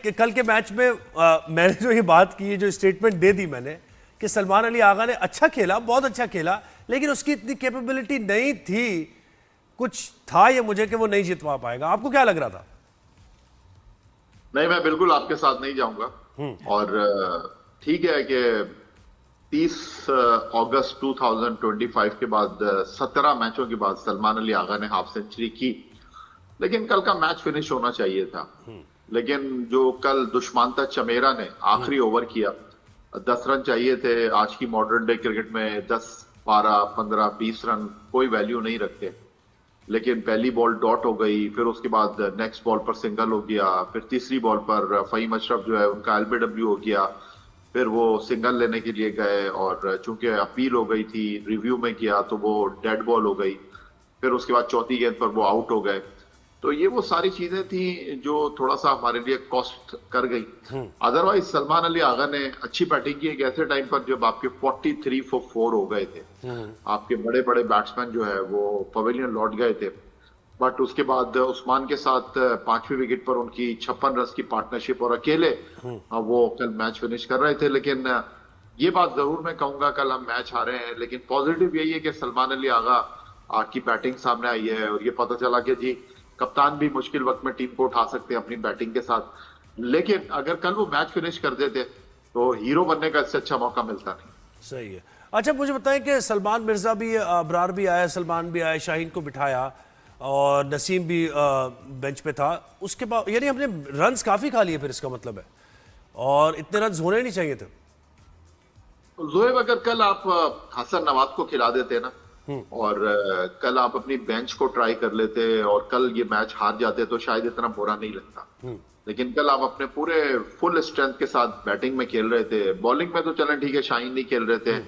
कि कल के मैच में मैंने जो ये बात की, जो स्टेटमेंट दे दी मैंने कि सलमान अली आगा ने अच्छा खेला, बहुत अच्छा खेला, लेकिन उसकी इतनी कैपेबिलिटी नहीं थी, कुछ था ये मुझे कि वो नहीं जितवा पाएगा। आपको क्या लग रहा था? नहीं, मैं बिल्कुल आपके साथ नहीं जाऊंगा। और ठीक है कि 30 अगस्त 2025 के बाद 17 मैचों के बाद सलमान अली आगा ने हाफ सेंचुरी की, लेकिन कल का मैच फिनिश होना चाहिए था। लेकिन जो कल दुष्मांता चमेरा ने आखिरी ओवर किया, 10 रन चाहिए थे। आज की मॉडर्न डे क्रिकेट में 10, 12, 15, 20 रन कोई वैल्यू नहीं रखते, लेकिन पहली बॉल डॉट हो गई, फिर उसके बाद नेक्स्ट बॉल पर सिंगल हो गया, फिर तीसरी बॉल पर फहीम अशरफ जो है उनका एलबीडब्ल्यू हो गया, फिर वो सिंगल लेने के लिए गए और चूंकि अपील हो गई थी, रिव्यू में किया तो वो डेड बॉल हो गई, फिर उसके बाद चौथी गेंद पर वो आउट हो गए। तो ये वो सारी चीजें थी जो थोड़ा सा हमारे लिए कॉस्ट कर गई। अदरवाइज सलमान अली आगा ने अच्छी बैटिंग की एक ऐसे टाइम पर जब आपके 43 for 4 हो गए थे, आपके बड़े बड़े बैट्समैन जो है वो पवेलियन लौट गए थे। बट उसके बाद उस्मान के साथ 5वीं विकेट पर उनकी 56 रन की पार्टनरशिप और अकेले वो कल मैच फिनिश कर रहे थे। लेकिन ये बात जरूर मैं कहूंगा, कल हम मैच हारे हैं, लेकिन पॉजिटिव यही है कि सलमान अली आगा की बैटिंग सामने आई है और ये पता चला कि जी कप्तान भी मुश्किल वक्त में टीम को उठा सकते हैं अपनी बैटिंग के साथ। लेकिन अगर कल वो मैच फिनिश कर देते तो हीरो बनने का इससे अच्छा मौका मिलता नहीं। सही है। अच्छा, मुझे बताएं कि सलमान मिर्जा भी, अबरार भी आया, सलमान भी आया, शाहीन को बिठाया और नसीम भी बेंच पे था। उसके बाद यानी हमने रन्स काफी खा लिए, फिर इसका मतलब है, और इतने रन्स होने नहीं चाहिए थे। जोएब, अगर कल आप हसन नवाज को खिला देते ना और कल आप अपनी बेंच को ट्राई कर लेते और कल ये मैच हार जाते तो शायद इतना बुरा नहीं लगता। लेकिन कल आप अपने पूरे फुल स्ट्रेंथ के साथ बैटिंग में खेल रहे थे। बॉलिंग में तो चलें ठीक है, शाहीन नहीं खेल रहे थे,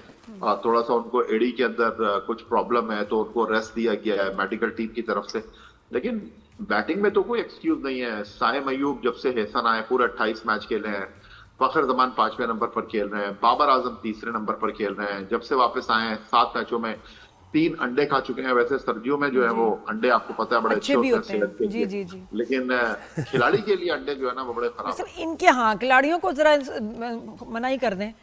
थोड़ा सा उनको एडी के अंदर कुछ प्रॉब्लम है तो उनको रेस्ट दिया गया है मेडिकल टीम की तरफ से। लेकिन बैटिंग में तो कोई एक्सक्यूज नहीं है। साइम अयूब जब से हेसन आए पूरे 28 मैच खेले हैं, फखर जमान 5वें नंबर पर खेल रहे हैं, बाबर आजम 3रे नंबर पर खेल रहे हैं। जब से वापस आए हैं 7 मैचों में 3 अंडे खा चुके हैं। वैसे सर्दियों में जो है वो अंडे आपको पता है बड़े अच्छे होते हैं सेहत के लिए, जी। लेकिन खिलाड़ी के लिए अंडे जो है ना वो बड़े खराब हैं। इनके हाँ, खिलाड़ियों को जरा मना ही कर दें,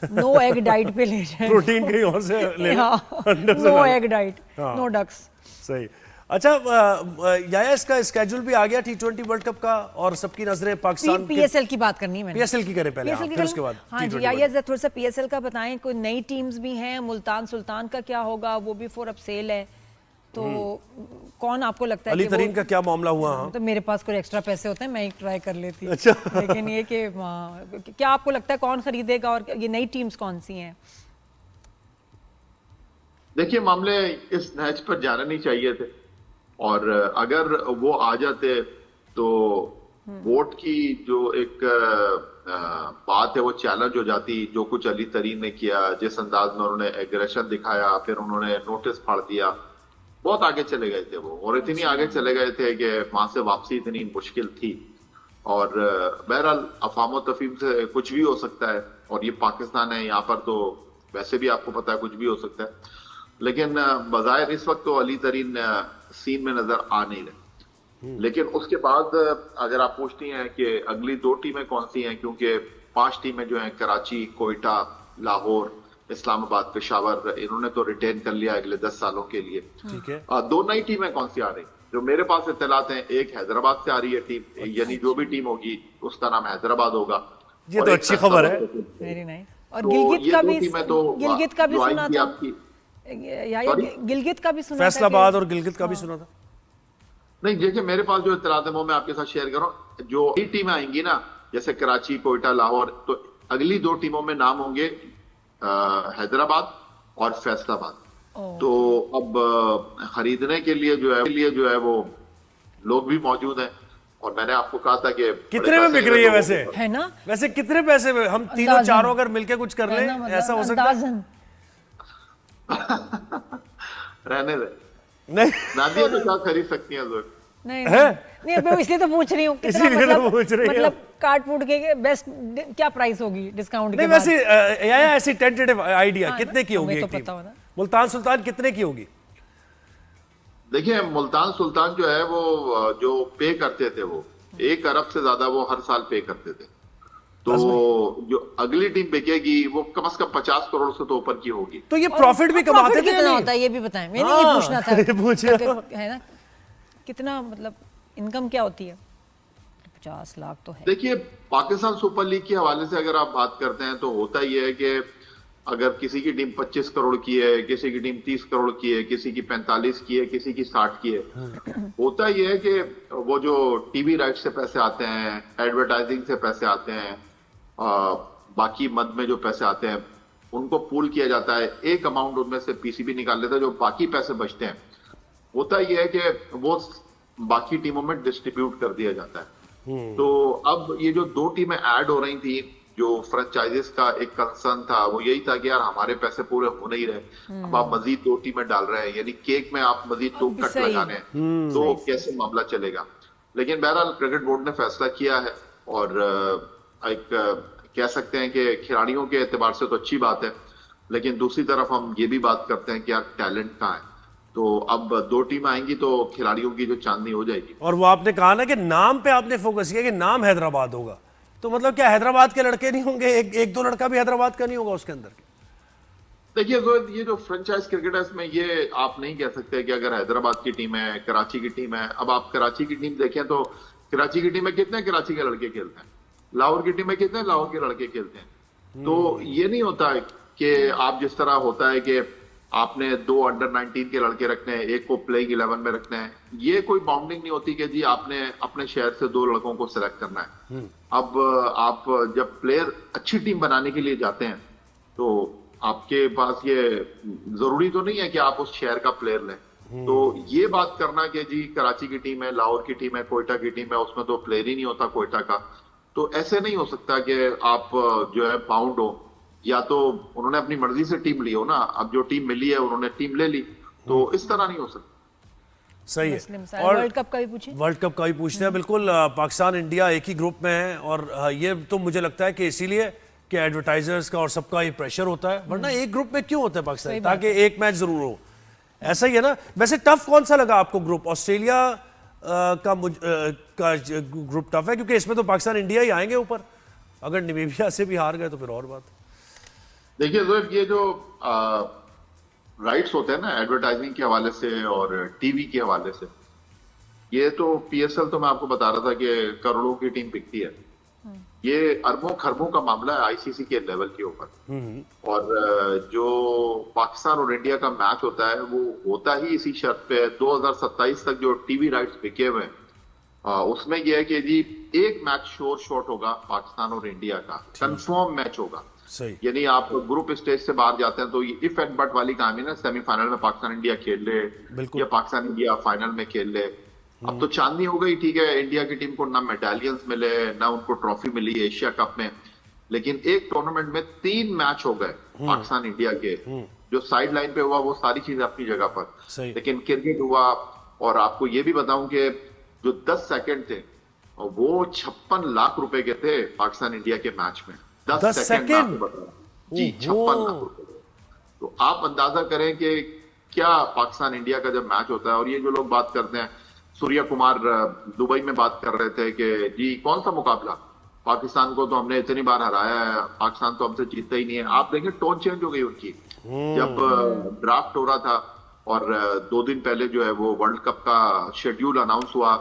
नो एग डाइट पे ले जाए, प्रोटीन कहीं और से ले, no egg diet, no ducks. सही। अच्छा, याया इसका स्केड्यूल भी आ गया T20 वर्ल्ड कप का और सबकी नजरें पाकिस्तान PSL की बात करनी है मैंने। PSL की करें पहले, फिर उसके बाद हाँ जी, याया थोड़ा सा PSL का बताएं। कोई नई टीम्स भी हैं, मुल्तान सुल्तान का क्या होगा, वो भी फॉर अप सेल है, तो कौन आपको लगता है? अली तरीन का क्या मामला हुआ? तो मेरे पास कोई एक्स्ट्रा पैसे होते हैं, मैं एक ट्राई कर लेती। अच्छा। लेकिन ये कि क्या आपको लगता है कौन खरीदेगा और ये नई टीम्स कौन सी हैं? देखिए, मामले इस मैच पर जाने नहीं चाहिए थे और अगर वो आ जाते तो वोट की जो एक बात है वो चैलेंज हो जाती। जो कुछ अली तरीन ने किया, जिस अंदाज में उन्होंने एग्रेशन दिखाया, फिर उन्होंने नोटिस फाड़ दिया, बहुत आगे चले गए थे वो, और इतनी आगे चले गए थे कि वहां से वापसी इतनी मुश्किल थी। और बहरहाल अफवाह तफहीम से कुछ भी हो सकता है और ये पाकिस्तान है, यहाँ पर तो वैसे भी आपको पता है कुछ भी हो सकता है। लेकिन बज़ाहिर इस वक्त तो अली तरीन सीन में नजर आ नहीं रहे। लेकिन उसके बाद अगर आप पूछती हैं कि अगली 2 टीमें कौन सी हैं, क्योंकि 5 टीमें जो हैं कराची, कोयटा, लाहौर, इस्लामाबाद, पेशावर, इन्होंने तो रिटेन कर लिया अगले 10 सालों के लिए। ठीक है। 2 नई टीमें कौन सी आ रही जो मेरे पास इत्तलात हैं, एक हैदराबाद से आ रही है टीम, यानी जो भी टीम होगी उसका नाम हैदराबाद होगा। ये तो अच्छी खबर है। Very nice. और गिलगित का भी सुना था, गिलगित का भी सुना था, फैसलाबाद और गिलगित का भी सुना था। नहीं, देखिए मेरे पास जो इत्तलात है वो मैं आपके साथ शेयर कर रहा हूँ। जो नई टीमें आएंगी ना, जैसे कराची, कोयटा, लाहौर, तो अगली 2 टीमों में नाम होंगे हैदराबाद और फैसलाबाद। तो अब खरीदने के लिए जो है वो लोग भी मौजूद हैं और मैंने आपको कहा था कि कितने में बिक रही है वैसे, है ना? वैसे कितने पैसे में हम तीनों चारों अगर मिलके कुछ कर ले, ऐसा हो सकता है? रहने दे, नहीं नादिया तो क्या खरीद सकती है जोर? नहीं मैं इसलिए तो पूछ रही हूँ, मतलब काट फूट के बेस्ट क्या प्राइस होगी डिस्काउंट के बाद? वैसे याया ऐसी टेंटेटिव आइडिया कितने की होगी एक टीम? मुल्तान सुल्तान कितने की होगी? देखिए, मुल्तान सुल्तान जो है वो जो पे करते थे वो 1 अरब से ज्यादा वो हर साल पे करते थे। तो जो अगली टीम बिकेगी वो कम से कम 50 करोड़ से तो ऊपर की होगी। तो ये प्रॉफिट भी कमाते थे कितना नहीं? होता है ये भी बताएं, मैंने ये पूछना था। ये पूछे। है ना, कितना मतलब इनकम क्या होती है? 50 लाख तो है। देखिए, पाकिस्तान सुपर लीग के हवाले से अगर आप बात करते हैं तो होता ही है कि अगर किसी की टीम 25 करोड़ की है, किसी की टीम 30 करोड़ की है, किसी की 45 की है, किसी की 60 की है, होता ही है कि वो जो टीवी राइट से पैसे आते हैं, एडवर्टाइजिंग से पैसे आते हैं, बाकी मद में जो पैसे आते हैं उनको पूल किया जाता है। एक अमाउंट उनमें से पीसीबी निकाल लेता है, जो बाकी पैसे बचते हैं होता ही है कि वो बाकी टीमों में डिस्ट्रीब्यूट कर दिया जाता है। तो अब ये जो 2 टीमें ऐड हो रही थी, जो फ्रेंचाइजीज का एक कंसर्न था वो यही था कि यार हमारे पैसे पूरे हो नहीं रहे, अब आप मजीद 2 टीमें डाल रहे हैं, यानी केक में आप मजीद 2 कट लगाने हैं, तो कैसे मामला चलेगा। लेकिन बहरहाल क्रिकेट बोर्ड ने फैसला किया है और एक कह सकते हैं कि खिलाड़ियों के एतबार से तो अच्छी बात है, लेकिन दूसरी तरफ हम ये भी बात करते हैं कि यार टैलेंट कहाँ है। तो अब 2 टीम आएंगी तो खिलाड़ियों की जो चांदनी हो जाएगी। और वो आपने कहा ना कि नाम पे आपने फोकस किया कि नाम हैदराबाद होगा, तो मतलब क्या हैदराबाद के लड़के नहीं होंगे? एक दो लड़का भी हैदराबाद का नहीं होगा उसके अंदर? देखिए जोएद, ये जो फ्रेंचाइज क्रिकेट है इसमें ये आप नहीं कह सकते कि अगर हैदराबाद की टीम है, कराची की टीम है। अब आप कराची की टीम देखें तो कराची की टीम में कितने कराची के लड़के खेलते हैं, लाहौर की टीम में कितने लाहौर के लड़के खेलते हैं। तो ये नहीं होता है कि आप जिस तरह होता है कि आपने 2 अंडर 19 के लड़के रखने हैं, एक को प्लेइंग 11 में रखना है, ये कोई बाउंडिंग नहीं होती कि जी आपने अपने शहर से 2 लड़कों को सिलेक्ट करना है। अब आप जब प्लेयर अच्छी टीम बनाने के लिए जाते हैं तो आपके पास ये जरूरी तो नहीं है कि आप उस शहर का प्लेयर लें। तो ये बात करना कि जी कराची की टीम है, लाहौर की टीम है, कोयटा की टीम है, उसमें तो प्लेयर ही नहीं होता कोयटा का, तो ऐसे नहीं हो सकता कि आप जो है बाउंड हो। या तो उन्होंने अपनी मर्जी से टीम ली हो ना, अब जो टीम मिली है उन्होंने टीम ले ली, तो इस तरह नहीं हो सकता। सही है। और वर्ल्ड कप का भी पूछे, वर्ल्ड कप का भी पूछते हैं। बिल्कुल, पाकिस्तान इंडिया एक ही ग्रुप में है और ये तो मुझे लगता है कि इसीलिए कि एडवर्टाइजर्स का और सबका ये प्रेशर होता है, वरना एक ग्रुप में क्यों होता है पाकिस्तान, ताकि एक मैच जरूर हो। ऐसा ही है ना। वैसे टफ कौन सा लगा आपको ग्रुप? ऑस्ट्रेलिया का ग्रुप टफ है क्योंकि इसमें तो पाकिस्तान इंडिया ही आएंगे ऊपर, अगर नामीबिया से भी हार गए तो फिर और बात। देखिए जोएब, ये जो राइट्स होते हैं ना एडवर्टाइजिंग के हवाले से और टीवी के हवाले से, ये तो पीएसएल तो मैं आपको बता रहा था कि करोड़ों की टीम बिकती है, ये अरबों खरबों का मामला है आईसीसी के लेवल के ऊपर। और जो पाकिस्तान और इंडिया का मैच होता है वो होता ही इसी शर्त पे 2027 तक जो टीवी राइट्स बिके हुए हैं उसमें यह है कि जी एक मैच श्योर शॉट होगा पाकिस्तान और इंडिया का, कंफर्म मैच होगा। यानी आप ग्रुप स्टेज से बाहर जाते हैं तो ये इफ एंड बट वाली कहानी ना, सेमीफाइनल में पाकिस्तान इंडिया खेल ले या पाकिस्तान इंडिया फाइनल में खेल ले। अब तो चांदनी हो गई, ठीक है, इंडिया की टीम को ना मेडालियंस मिले ना उनको ट्रॉफी मिली एशिया कप में, लेकिन एक टूर्नामेंट में 3 मैच हो गए पाकिस्तान इंडिया के। जो साइड लाइन पे हुआ वो सारी चीजें अपनी जगह पर, लेकिन क्रिकेट हुआ। और आपको ये भी बताऊं कि जो 10 सेकंड थे वो 56 लाख रुपए के थे पाकिस्तान इंडिया के मैच में। 10 सेकंड जी 56 लाख रुपए। तो आप अंदाजा करें कि क्या पाकिस्तान इंडिया का जब मैच होता है, और ये जो लोग बात करते हैं, सूर्या कुमार दुबई में बात कर रहे थे कि जी कौन सा मुकाबला, पाकिस्तान को तो हमने इतनी बार हराया है, पाकिस्तान तो हमसे जीतता ही नहीं है। आप देखें टोन चेंज हो गई उनकी जब ड्राफ्ट हो रहा था और 2 दिन पहले जो है वो वर्ल्ड कप का शेड्यूल अनाउंस हुआ,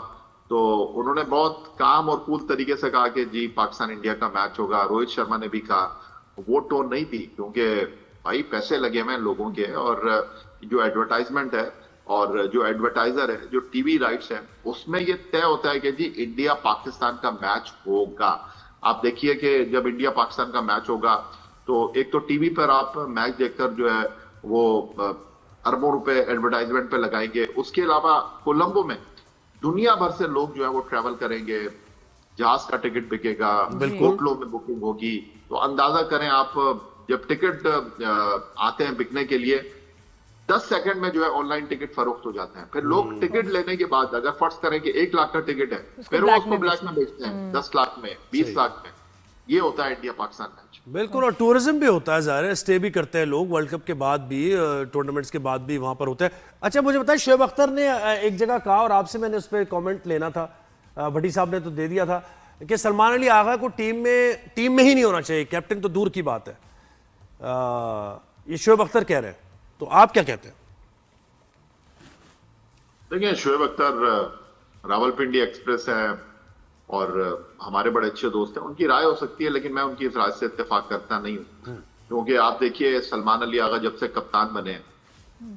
तो उन्होंने बहुत काम और कूल तरीके से कहा कि जी पाकिस्तान इंडिया का मैच होगा। रोहित शर्मा ने भी कहा, वो टोन नहीं थी, क्योंकि भाई पैसे लगे हुए हैं लोगों के, और जो एडवर्टाइजमेंट है और जो एडवर्टाइजर है, जो टीवी राइट्स है, उसमें ये तय होता है कि जी इंडिया पाकिस्तान का मैच होगा। आप देखिए कि जब इंडिया पाकिस्तान का मैच होगा तो एक तो टीवी पर आप मैच देखकर जो है वो अरबों रुपए एडवर्टाइजमेंट पे लगाएंगे, उसके अलावा कोलंबो में दुनिया भर से लोग जो है वो ट्रैवल करेंगे, जहाज का टिकट बिकेगा, होटलों में बुकिंग होगी। तो अंदाजा करें आप, जब टिकट आते हैं बिकने के लिए 10 सेकंड में जो है ऑनलाइन टिकट फरोख्त हो जाते हैं। फिर लोग टिकट लेने के बाद अगर फर्ज करें कि 1 लाख का टिकट है, फिर वो उसको ब्लैक में बेचते हैं 10 लाख में, 20 लाख में। ये होता है इंडिया पाकिस्तान मैच। बिल्कुल, और टूरिज्म भी होता है, ज़ाहिर है स्टे भी करते हैं लोग, वर्ल्ड कप के बाद भी, टूर्नामेंट्स के बाद भी वहां पर होते हैं। अच्छा मुझे बताएं, शोएब अख्तर ने एक जगह कहा और आपसे मैंने उस पर कॉमेंट लेना था, भट्टी साहब ने तो दे दिया था कि सलमान अली आगा को टीम में ही नहीं होना चाहिए, कैप्टन तो दूर की बात है। ये शोएब अख्तर कह रहे हैं, तो आप क्या कहते हैं? देखिए, शोएब अख्तर रावलपिंडी एक्सप्रेस है और हमारे बड़े अच्छे दोस्त हैं, उनकी राय हो सकती है, लेकिन मैं उनकी इस राय से इत्तेफाक करता नहीं हूं। क्योंकि आप देखिए, सलमान अली आगा जब से कप्तान बने,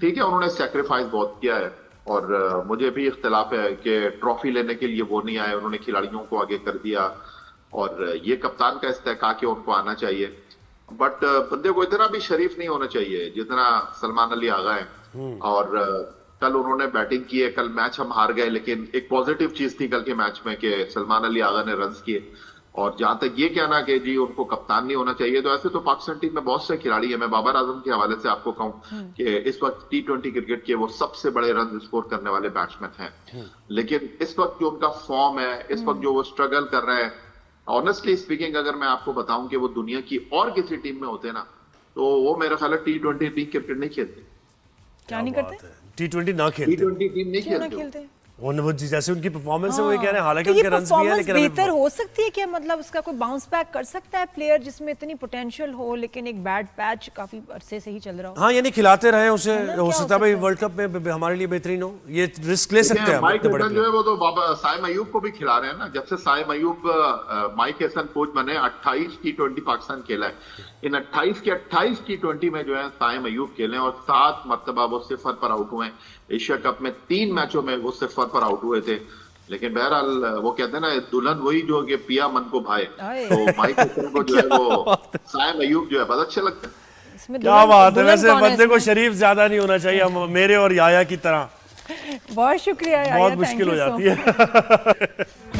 ठीक है, उन्होंने सेक्रीफाइस बहुत किया है और मुझे भी इख्तिलाफ है कि ट्रॉफी लेने के लिए वो नहीं आए, उन्होंने खिलाड़ियों को आगे कर दिया और ये कप्तान का इस्तेहकाक है, उनको आना चाहिए। बट बंदे को इतना भी शरीफ नहीं होना चाहिए जितना सलमान अली आगा है। और कल उन्होंने बैटिंग की है, कल मैच हम हार गए, लेकिन एक पॉजिटिव चीज थी कल के मैच में कि सलमान अली आगा ने रन्स किए। और जहां तक ये कहना कि जी उनको कप्तान नहीं होना चाहिए, तो ऐसे तो पाकिस्तान टीम में बहुत से खिलाड़ी है। मैं बाबर आजम के हवाले से आपको कहूं कि इस वक्त T20 क्रिकेट के वो सबसे बड़े रन स्कोर करने वाले बैट्समैन हैं, लेकिन इस वक्त जो उनका फॉर्म है, इस वक्त जो वो स्ट्रगल कर रहे हैं, ऑनेस्टली स्पीकिंग अगर मैं आपको बताऊं कि वो दुनिया की और किसी टीम में होते ना, तो वो मेरा ख्याल है T20 क्रिकेट नहीं खेलते। क्या नहीं करते? T20 ना खेलते, T20 टीम नहीं क्यों ना खेलते। खेलते? वो जैसे उनकी परफॉर्मेंस है वो ये कह रहे हैं, हालांकि तो ये उनके रन्स भी हैं, परफॉर्मेंस लेकिन अभी बेहतर हो सकती है क्या? मतलब उसका कोई बाउंस बैक कर सकता है प्लेयर जिसमें इतनी पोटेंशियल हो, लेकिन एक बैड पैच काफी अरसे से ही चल रहा हो? हाँ, यानी खिलाते रहे उसे, है ना, हो क्या सकता है भाई हो सकता वर्ल्ड कप में हमारे लिए बेहतरीन हो, ये रिस्क ले सकते हैं हम माइक इतने बड़े हसन जो player। है वो तो बाबा साइम अयूब को भी खिला रहे हैं ना। जब से साइम अयूब माइक हसन कोच बने, 28 T20 पाकिस्तान खेला है। इन 28 के 28 T20 में जो है साइम अयूब खेले और 7 मरतबा वो 0 पर आउट हुए। एशिया कप में 3 मैचों में वो 0 पर आउट हुए थे। लेकिन बहरहाल वो कहते हैं ना, दुल्हन वही जो कि पिया मन को भाए, तो माइक हसन को जो है वो साइम अयूब जो है बहुत अच्छे लगते हैं। इसमें क्या बात है, दुल्हन वैसे कौन है बंदे को इसमें? शरीफ ज्यादा नहीं होना चाहिए, मेरे और याया की तरह बहुत शुक्रिया यार, बहुत thank मुश्किल you हो so जाती है।